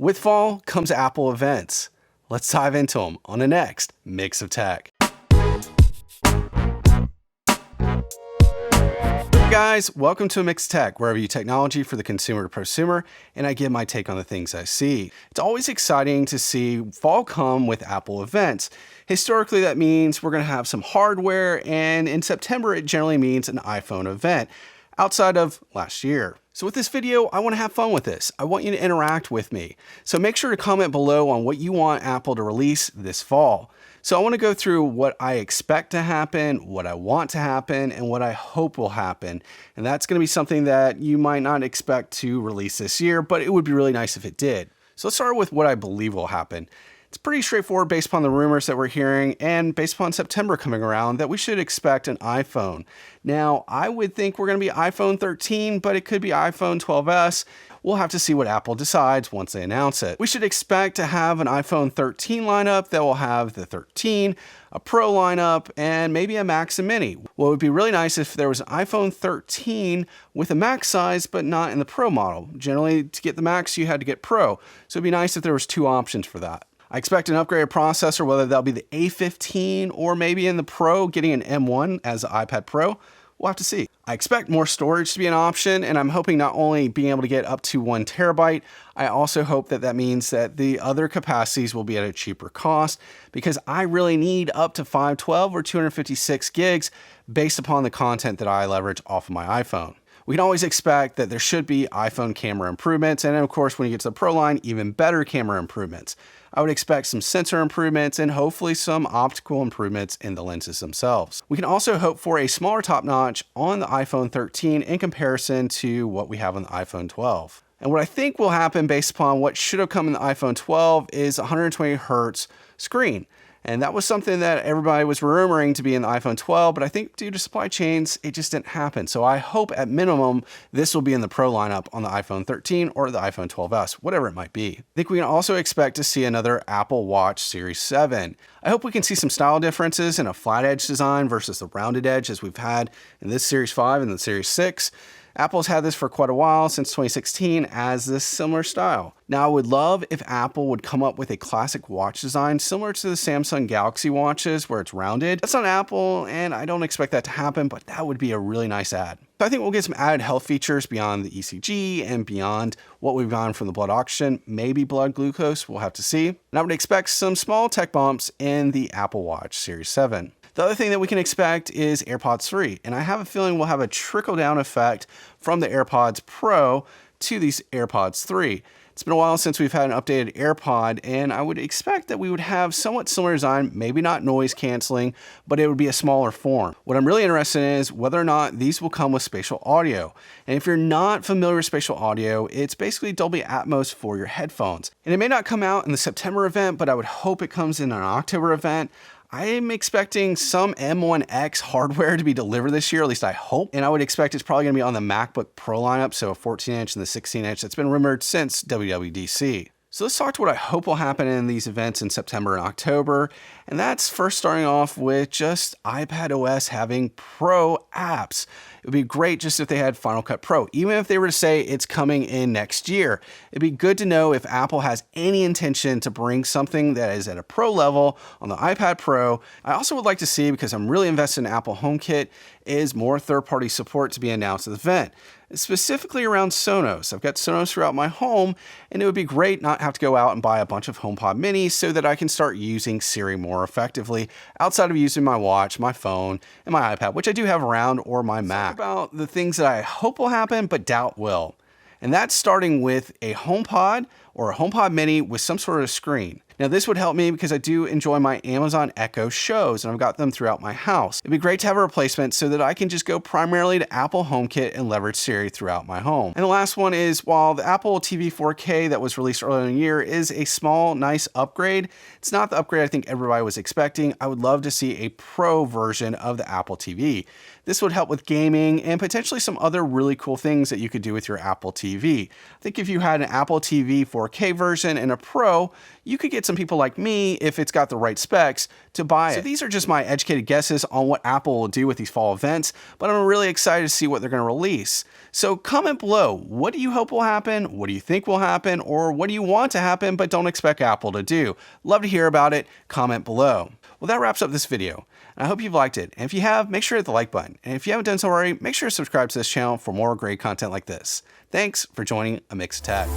With fall comes Apple events. Let's dive into them on the next Mix of Tech. Hey guys, welcome to Mix of Tech, where I review technology for the consumer to prosumer, and I give my take on the things I see. It's always exciting to see fall come with Apple events. Historically, that means we're going to have some hardware, and in September, it generally means an iPhone event, outside of last year. So with this video, I want to have fun with this. I want you to interact with me. So make sure to comment below on what you want Apple to release this fall. So I want to go through what I expect to happen, what I want to happen, and what I hope will happen. And that's going to be something that you might not expect to release this year, but it would be really nice if it did. So let's start with what I believe will happen. It's pretty straightforward based upon the rumors that we're hearing and based upon September coming around that we should expect an iPhone. Now, I would think we're going to be iPhone 13, but it could be iPhone 12s. We'll have to see what Apple decides once they announce it. We should expect to have an iPhone 13 lineup that will have the 13, a Pro lineup, and maybe a Max and Mini. What would be really nice if there was an iPhone 13 with a Max size, but not in the Pro model. Generally, to get the Max, you had to get Pro. So it'd be nice if there was two options for that. I expect an upgraded processor, whether that'll be the A15 or maybe in the Pro, getting an M1 as the iPad Pro. We'll have to see. I expect more storage to be an option, and I'm hoping not only being able to get up to 1 terabyte, I also hope that that means that the other capacities will be at a cheaper cost, because I really need up to 512 or 256 gigs based upon the content that I leverage off of my iPhone. We can always expect that there should be iPhone camera improvements, and of course, when you get to the Pro line, even better camera improvements. I would expect some sensor improvements and hopefully some optical improvements in the lenses themselves. We can also hope for a smaller top notch on the iPhone 13 in comparison to what we have on the iPhone 12. And what I think will happen based upon what should have come in the iPhone 12 is 120 Hertz screen. And that was something that everybody was rumoring to be in the iPhone 12, but I think due to supply chains, it just didn't happen. So I hope at minimum, this will be in the Pro lineup on the iPhone 13 or the iPhone 12s, whatever it might be. I think we can also expect to see another Apple Watch Series 7. I hope we can see some style differences in a flat edge design versus the rounded edge as we've had in this Series 5 and the Series 6. Apple's had this for quite a while, since 2016, as this similar style. Now, I would love if Apple would come up with a classic watch design similar to the Samsung Galaxy watches where it's rounded. That's not Apple, and I don't expect that to happen, but that would be a really nice add. So I think we'll get some added health features beyond the ECG and beyond what we've gotten from the blood oxygen, maybe blood glucose, we'll have to see. And I would expect some small tech bumps in the Apple Watch Series 7. The other thing that we can expect is Airpods 3, and I have a feeling we'll have a trickle-down effect from the Airpods Pro to these Airpods 3. It's been a while since we've had an updated AirPod, and I would expect that we would have somewhat similar design, maybe not noise canceling, but it would be a smaller form. What I'm really interested in is whether or not these will come with spatial audio. And if you're not familiar with spatial audio, it's basically Dolby Atmos for your headphones. And it may not come out in the September event, but I would hope it comes in an October event. I am expecting some M1X hardware to be delivered this year, at least I hope. And I would expect it's probably going to be on the MacBook Pro lineup, so a 14-inch and the 16-inch that's been rumored since WWDC. So let's talk to what I hope will happen in these events in September and October. And that's first starting off with just iPadOS having Pro apps. It would be great just if they had Final Cut Pro, even if they were to say it's coming in next year. It'd be good to know if Apple has any intention to bring something that is at a Pro level on the iPad Pro. I also would like to see, because I'm really invested in Apple HomeKit, is more third-party support to be announced at the event, specifically around Sonos. I've got Sonos throughout my home, and it would be great not have to go out and buy a bunch of HomePod minis so that I can start using Siri more effectively outside of using my watch, my phone, and my iPad, which I do have around, or my Mac. About the things that I hope will happen but doubt will. And that's starting with a HomePod or a HomePod mini with some sort of screen. Now this would help me because I do enjoy my Amazon Echo shows and I've got them throughout my house. It'd be great to have a replacement so that I can just go primarily to Apple HomeKit and leverage Siri throughout my home. And the last one is, while the Apple TV 4K that was released earlier in the year is a small, nice upgrade, it's not the upgrade I think everybody was expecting. I would love to see a Pro version of the Apple TV. This would help with gaming and potentially some other really cool things that you could do with your Apple TV. I think if you had an Apple TV 4K version and a Pro, you could get some people like me, if it's got the right specs, to buy it. So these are just my educated guesses on what Apple will do with these fall events, but I'm really excited to see what they're going to release. So comment below, what do you hope will happen? What do you think will happen? Or what do you want to happen but don't expect Apple to do? Love to hear about it. Comment below. Well, that wraps up this video. I hope you've liked it. And if you have, make sure to hit the like button. And if you haven't done so already, make sure to subscribe to this channel for more great content like this. Thanks for joining A Mixed Tech.